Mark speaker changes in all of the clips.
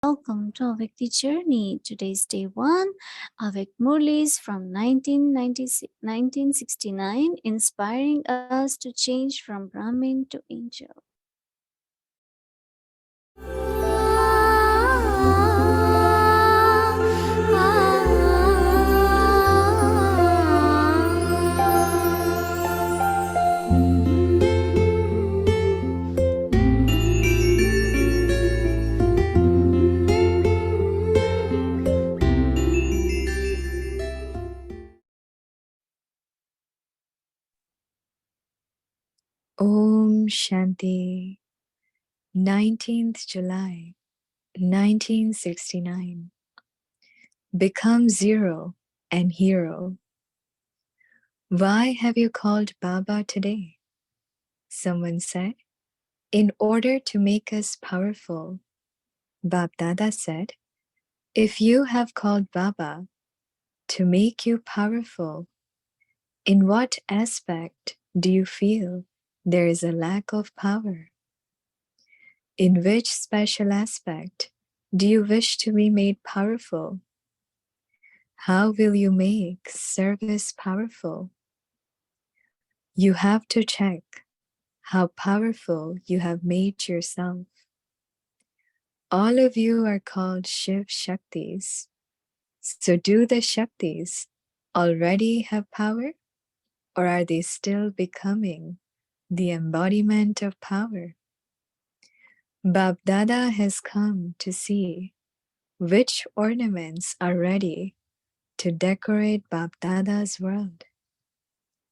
Speaker 1: welcome to Avyakt Journey. Today's day one. Avyakt Murlis from 1969, inspiring us to change from Brahmin to angel.
Speaker 2: Om Shanti, 19th July, 1969. Become zero and hero. Why have you called Baba today? Someone said, in order to make us powerful. Bab Dada said, if you have called Baba to make you powerful, in what aspect do you feel there is a lack of power? In which special aspect do you wish to be made powerful? How will you make service powerful? You have to check how powerful you have made yourself. All of you are called Shiv Shaktis. So do the Shaktis already have power, or are they still becoming the embodiment of power? Bab Dada has come to see which ornaments are ready to decorate Bab Dada's world.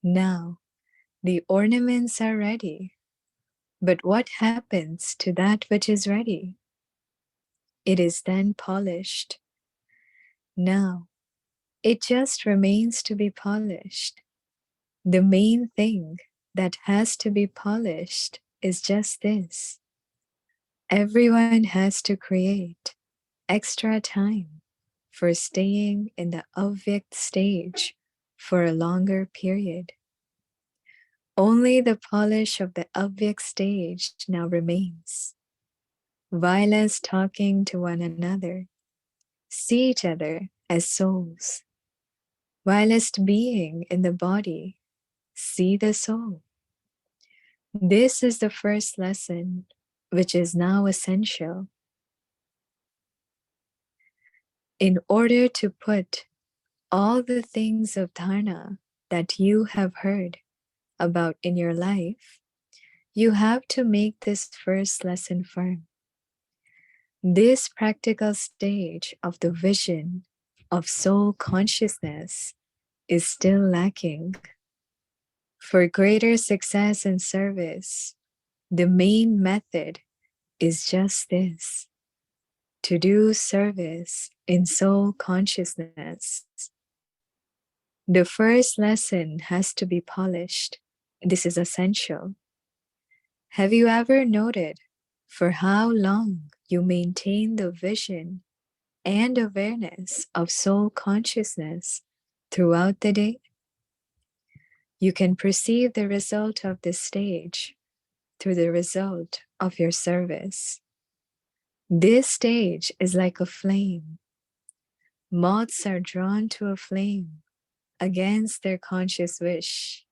Speaker 2: Now, the ornaments are ready, but what happens to that which is ready? It is then polished. Now, it just remains to be polished. The main thing that has to be polished is just this. Everyone has to create extra time for staying in the Avyakt stage for a longer period. Only the polish of the Avyakt stage now remains. Whilst talking to one another, see each other as souls. Whilst being in the body, see the soul. This is the first lesson, which is now essential. In order to put all the things of dharna that you have heard about in your life, you have to make this first lesson firm. This practical stage of the vision of soul consciousness is still lacking. For greater success in service, the main method is just this: to do service in soul consciousness. The first lesson has to be polished. This is essential. Have you ever noted for how long you maintain the vision and awareness of soul consciousness throughout the day? You can perceive the result of this stage through the result of your service. This stage is like a flame. Moths are drawn to a flame against their conscious wish.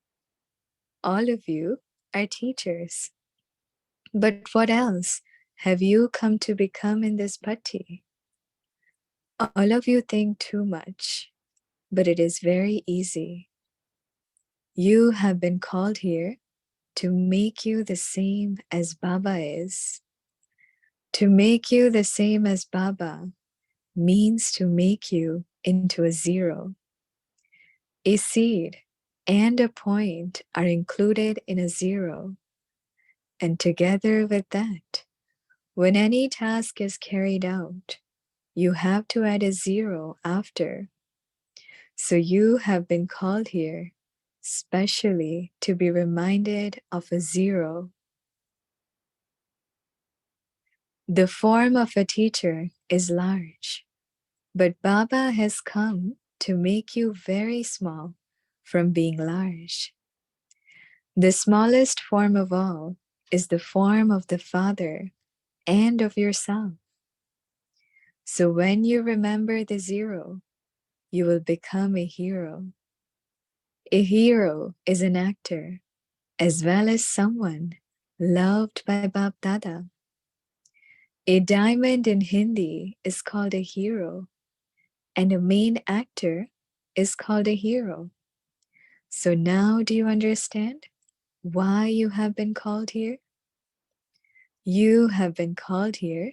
Speaker 2: All of you are teachers. But what else have you come to become in this bhatti? All of you think too much, but it is very easy. You have been called here to make you the same as Baba is. To make you the same as Baba means to make you into a zero. A seed and a point are included in a zero. And together with that, when any task is carried out, you have to add a zero after. So you have been called here specially to be reminded of a zero. The form of a teacher is large, but Baba has come to make you very small from being large. The smallest form of all is the form of the Father and of yourself. So when you remember the zero, you will become a hero. A hero is an actor, as well as someone loved by Bap Dada. A diamond in Hindi is called a hero, and a main actor is called a hero. So now do you understand why you have been called here? You have been called here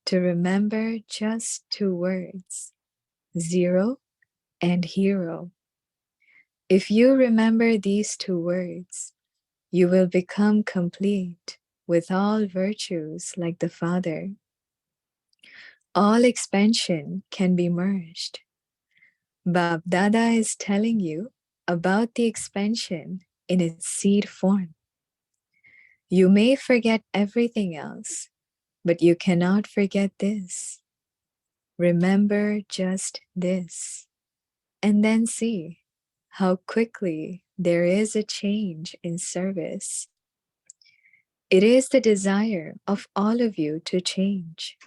Speaker 2: to remember just two words, zero and hero. If you remember these two words, you will become complete with all virtues like the Father. All expansion can be merged. Bab Dada is telling you about the expansion in its seed form. You may forget everything else, but you cannot forget this. Remember just this, and then see how quickly there is a change in service. It is the desire of all of you to change,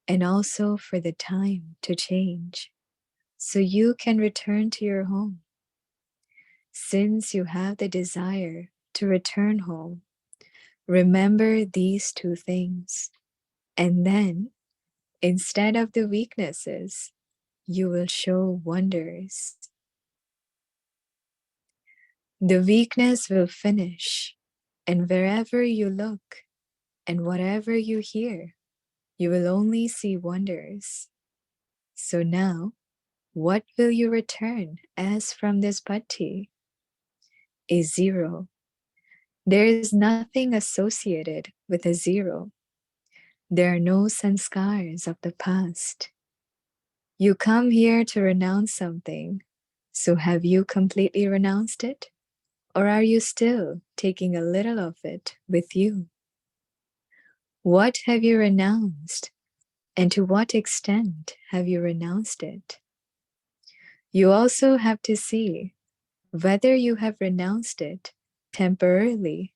Speaker 2: and also for the time to change, so you can return to your home. Since you have the desire to return home, remember these two things, and then, instead of the weaknesses, you will show wonders. The weakness will finish, and wherever you look and whatever you hear, you will only see wonders. So now, what will you return as from this bhatti? A zero. There is nothing associated with a zero. There are no sanskars of the past. You come here to renounce something, so have you completely renounced it? Or are you still taking a little of it with you? What have you renounced, and to what extent have you renounced it? You also have to see whether you have renounced it temporarily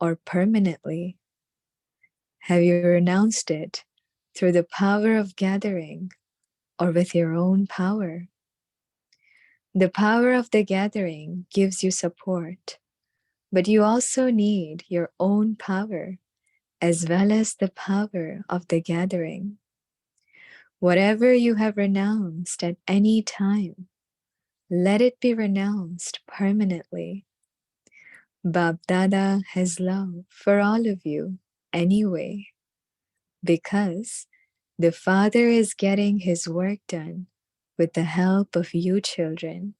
Speaker 2: or permanently. Have you renounced it through the power of gathering or with your own power? The power of the gathering gives you support, but you also need your own power as well as the power of the gathering. Whatever you have renounced at any time, let it be renounced permanently. Bab Dada has love for all of you anyway, because the Father is getting his work done with the help of you children.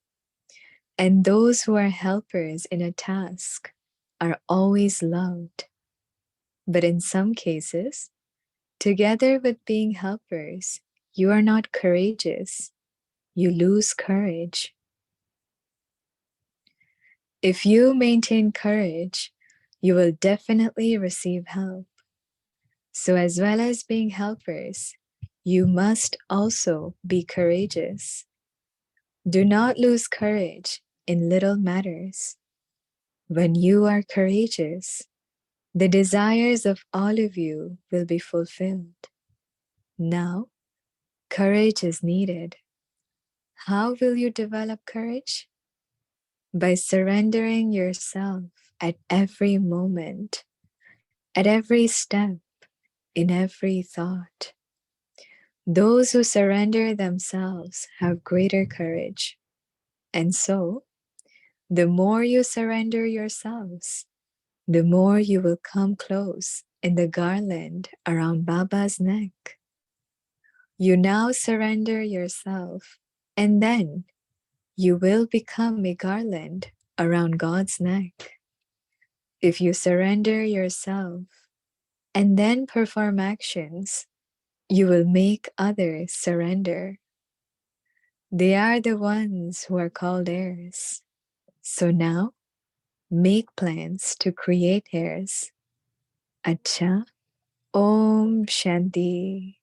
Speaker 2: And those who are helpers in a task are always loved. But in some cases, together with being helpers, you are not courageous. You lose courage. If you maintain courage, you will definitely receive help. So, as well as being helpers, you must also be courageous. Do not lose courage in little matters. When you are courageous, the desires of all of you will be fulfilled. Now, courage is needed. How will you develop courage? By surrendering yourself at every moment, at every step, in every thought. Those who surrender themselves have greater courage. And so, the more you surrender yourselves, the more you will come close in the garland around Baba's neck. You now surrender yourself, and then you will become a garland around God's neck. If you surrender yourself and then perform actions, you will make others surrender. They are the ones who are called heirs. So now, make plans to create heirs. Acha, Om Shanti.